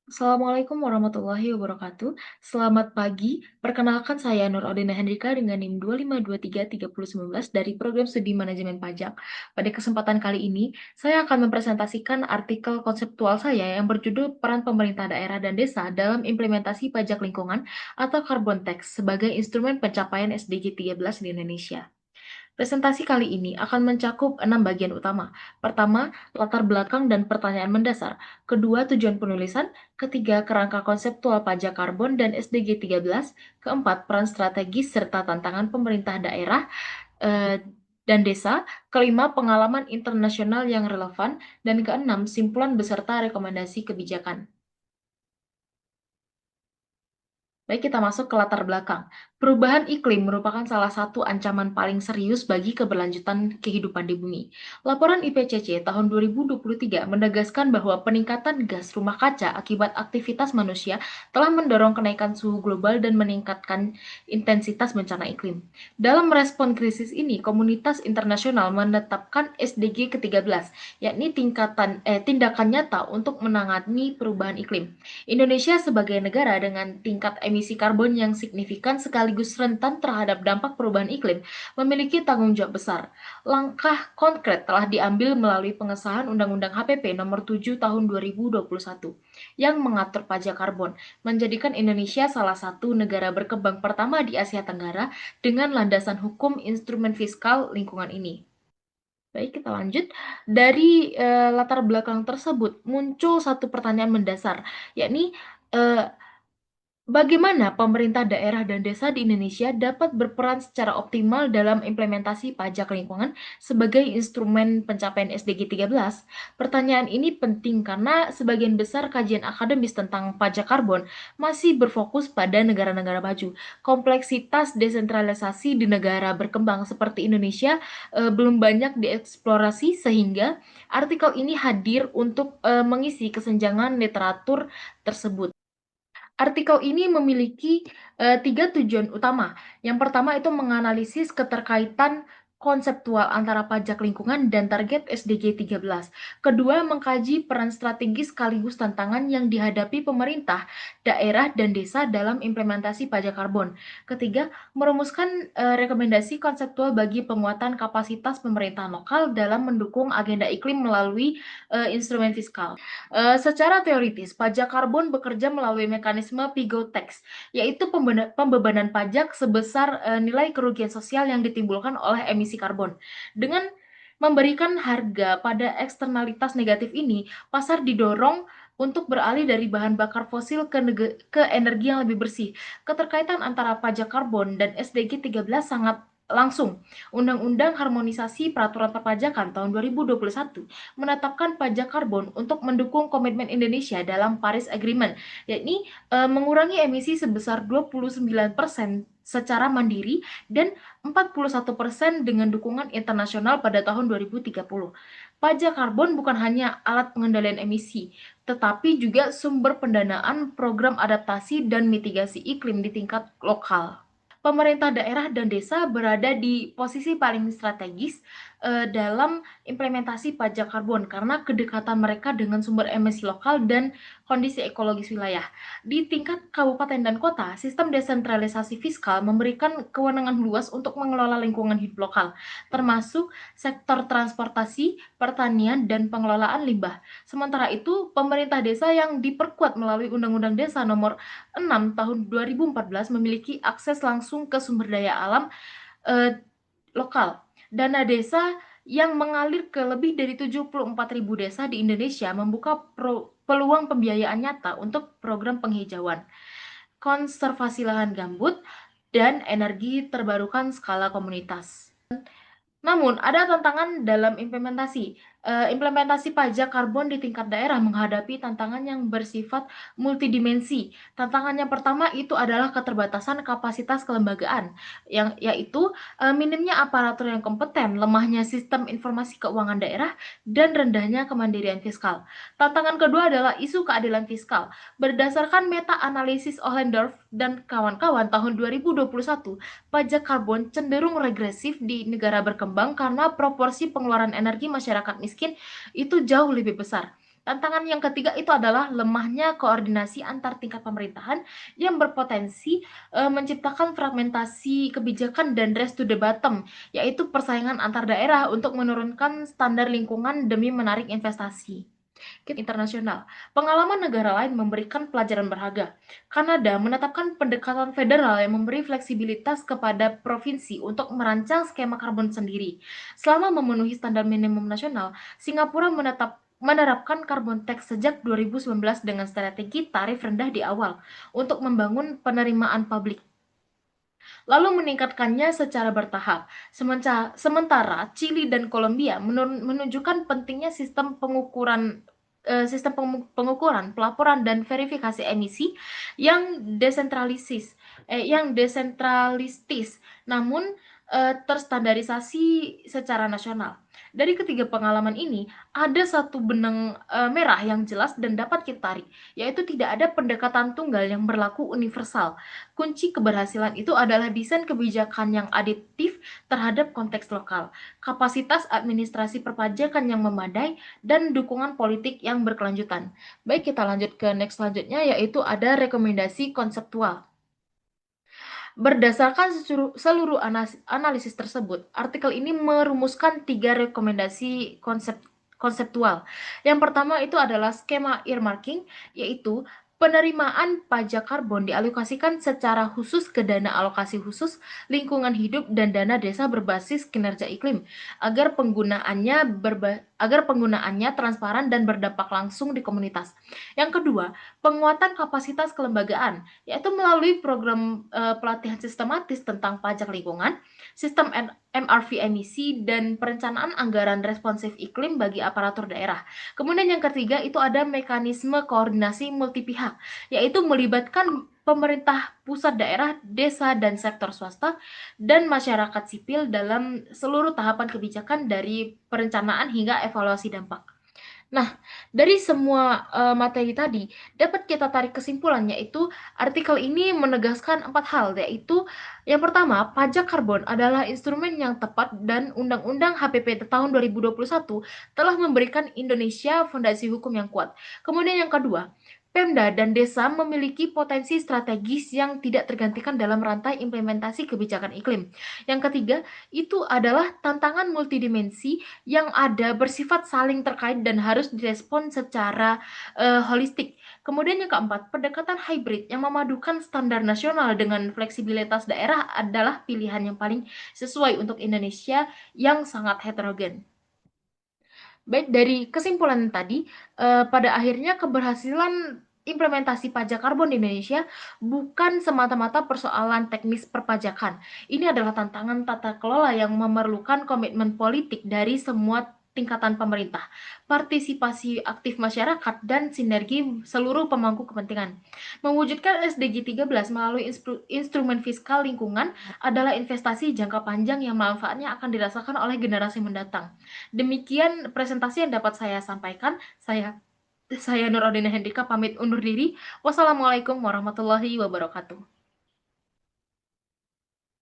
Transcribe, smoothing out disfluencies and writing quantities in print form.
Assalamualaikum warahmatullahi wabarakatuh. Selamat pagi. Perkenalkan saya Nur Odina Hendrika dengan NIM 252333019 dari Program Studi Manajemen Pajak. Pada kesempatan kali ini, saya akan mempresentasikan artikel konseptual saya yang berjudul Peran Pemerintah Daerah dan Desa dalam Implementasi Pajak Lingkungan atau Carbon Tax sebagai instrumen pencapaian SDG 13 di Indonesia. Presentasi kali ini akan mencakup 6 bagian utama. Pertama, latar belakang dan pertanyaan mendasar. Kedua, tujuan penulisan. Ketiga, kerangka konseptual pajak karbon dan SDG 13. Keempat, peran strategis serta tantangan pemerintah daerah dan desa. Kelima, pengalaman internasional yang relevan. Dan keenam, simpulan beserta rekomendasi kebijakan. Baik, kita masuk ke latar belakang. Perubahan iklim merupakan salah satu ancaman paling serius bagi keberlanjutan kehidupan di bumi. Laporan IPCC tahun 2023 menegaskan bahwa peningkatan gas rumah kaca akibat aktivitas manusia telah mendorong kenaikan suhu global dan meningkatkan intensitas bencana iklim. Dalam respon krisis ini, komunitas internasional menetapkan SDG ke-13, yakni tindakan nyata untuk menangani perubahan iklim. Indonesia sebagai negara dengan tingkat emisi karbon yang signifikan sekaligus rentan terhadap dampak perubahan iklim memiliki tanggung jawab besar. Langkah konkret telah diambil melalui pengesahan Undang-Undang HPP Nomor 7 Tahun 2021 yang mengatur pajak karbon, menjadikan Indonesia salah satu negara berkembang pertama di Asia Tenggara dengan landasan hukum instrumen fiskal lingkungan ini. Baik, kita lanjut. Dari latar belakang tersebut muncul satu pertanyaan mendasar, yakni bagaimana pemerintah daerah dan desa di Indonesia dapat berperan secara optimal dalam implementasi pajak lingkungan sebagai instrumen pencapaian SDG 13? Pertanyaan ini penting karena sebagian besar kajian akademis tentang pajak karbon masih berfokus pada negara-negara maju. Kompleksitas desentralisasi di negara berkembang seperti Indonesia belum banyak dieksplorasi sehingga artikel ini hadir untuk mengisi kesenjangan literatur tersebut. Artikel ini memiliki 3 tujuan utama. Yang pertama itu menganalisis keterkaitan konseptual antara pajak lingkungan dan target SDG 13. Kedua, mengkaji peran strategis sekaligus tantangan yang dihadapi pemerintah, daerah, dan desa dalam implementasi pajak karbon. Ketiga, merumuskan rekomendasi konseptual bagi penguatan kapasitas pemerintahan lokal dalam mendukung agenda iklim melalui instrumen fiskal. Secara teoritis, pajak karbon bekerja melalui mekanisme pigou tax, yaitu pembebanan pajak sebesar nilai kerugian sosial yang ditimbulkan oleh emisi karbon. Dengan memberikan harga pada eksternalitas negatif ini, pasar didorong untuk beralih dari bahan bakar fosil ke energi yang lebih bersih. Keterkaitan antara pajak karbon dan SDG 13 sangat langsung. Undang-Undang Harmonisasi Peraturan Perpajakan tahun 2021 menetapkan pajak karbon untuk mendukung komitmen Indonesia dalam Paris Agreement, yakni mengurangi emisi sebesar 29% secara mandiri dan 41% dengan dukungan internasional pada tahun 2030. Pajak karbon bukan hanya alat pengendalian emisi, tetapi juga sumber pendanaan program adaptasi dan mitigasi iklim di tingkat lokal. Pemerintah daerah dan desa berada di posisi paling strategis dalam implementasi pajak karbon karena kedekatan mereka dengan sumber emisi lokal dan kondisi ekologis wilayah. Di tingkat kabupaten dan kota, sistem desentralisasi fiskal memberikan kewenangan luas untuk mengelola lingkungan hidup lokal, termasuk sektor transportasi, pertanian, dan pengelolaan limbah. Sementara itu, pemerintah desa yang diperkuat melalui Undang-Undang Desa Nomor 6 Tahun 2014 memiliki akses langsung ke sumber daya alam lokal. Dana desa yang mengalir ke lebih dari 74.000 desa di Indonesia membuka peluang pembiayaan nyata untuk program penghijauan, konservasi lahan gambut, dan energi terbarukan skala komunitas. Namun, ada tantangan dalam implementasi. Implementasi pajak karbon di tingkat daerah menghadapi tantangan yang bersifat multidimensi. Tantangan yang pertama itu adalah keterbatasan kapasitas kelembagaan, yaitu minimnya aparatur yang kompeten, lemahnya sistem informasi keuangan daerah, dan rendahnya kemandirian fiskal. Tantangan kedua adalah isu keadilan fiskal. Berdasarkan meta-analisis Ohlendorf dan kawan-kawan tahun 2021, pajak karbon cenderung regresif di negara berkembang karena proporsi pengeluaran energi masyarakat miskin itu jauh lebih besar. Tantangan yang ketiga itu adalah lemahnya koordinasi antar tingkat pemerintahan yang berpotensi menciptakan fragmentasi kebijakan dan race to the bottom, yaitu persaingan antar daerah untuk menurunkan standar lingkungan demi menarik investasi internasional. Pengalaman negara lain memberikan pelajaran berharga. Kanada menetapkan pendekatan federal yang memberi fleksibilitas kepada provinsi untuk merancang skema karbon sendiri. Selama memenuhi standar minimum nasional, Singapura menerapkan carbon tax sejak 2019 dengan strategi tarif rendah di awal untuk membangun penerimaan publik, lalu meningkatkannya secara bertahap. Sementara Chili dan Kolombia menunjukkan pentingnya sistem pengukuran, pelaporan dan verifikasi emisi yang desentralistis, namun terstandarisasi secara nasional. Dari ketiga pengalaman ini, ada satu benang merah yang jelas dan dapat kita tarik, yaitu tidak ada pendekatan tunggal yang berlaku universal. Kunci keberhasilan itu adalah desain kebijakan yang adaptif terhadap konteks lokal, kapasitas administrasi perpajakan yang memadai, dan dukungan politik yang berkelanjutan. Baik, kita lanjut ke next selanjutnya, yaitu ada rekomendasi konseptual. Berdasarkan seluruh analisis tersebut, artikel ini merumuskan 3 rekomendasi konseptual. Yang pertama itu adalah skema earmarking, yaitu penerimaan pajak karbon dialokasikan secara khusus ke dana alokasi khusus, lingkungan hidup, dan dana desa berbasis kinerja iklim, agar penggunaannya transparan dan berdampak langsung di komunitas. Yang kedua, penguatan kapasitas kelembagaan, yaitu melalui program pelatihan sistematis tentang pajak lingkungan, sistem MRV emisi, dan perencanaan anggaran responsif iklim bagi aparatur daerah. Kemudian yang ketiga itu ada mekanisme koordinasi multipihak, yaitu melibatkan pemerintah pusat, daerah, desa, dan sektor swasta, dan masyarakat sipil dalam seluruh tahapan kebijakan dari perencanaan hingga evaluasi dampak. Nah, dari semua materi tadi, dapat kita tarik kesimpulan, yaitu artikel ini menegaskan 4 hal, yaitu yang pertama, pajak karbon adalah instrumen yang tepat dan Undang-Undang HPP tahun 2021 telah memberikan Indonesia fondasi hukum yang kuat. Kemudian yang kedua, Pemda dan desa memiliki potensi strategis yang tidak tergantikan dalam rantai implementasi kebijakan iklim. Yang ketiga, itu adalah tantangan multidimensi yang ada bersifat saling terkait dan harus direspon secara holistik. Kemudian yang keempat, pendekatan hybrid yang memadukan standar nasional dengan fleksibilitas daerah adalah pilihan yang paling sesuai untuk Indonesia yang sangat heterogen. Baik, dari kesimpulan tadi, pada akhirnya keberhasilan implementasi pajak karbon di Indonesia bukan semata-mata persoalan teknis perpajakan. Ini adalah tantangan tata kelola yang memerlukan komitmen politik dari semua tingkatan pemerintah, partisipasi aktif masyarakat, dan sinergi seluruh pemangku kepentingan. Mewujudkan SDG 13 melalui instrumen fiskal lingkungan adalah investasi jangka panjang yang manfaatnya akan dirasakan oleh generasi mendatang. Demikian presentasi yang dapat saya sampaikan. Saya Nurudina Hendrika pamit undur diri. Wassalamualaikum warahmatullahi wabarakatuh.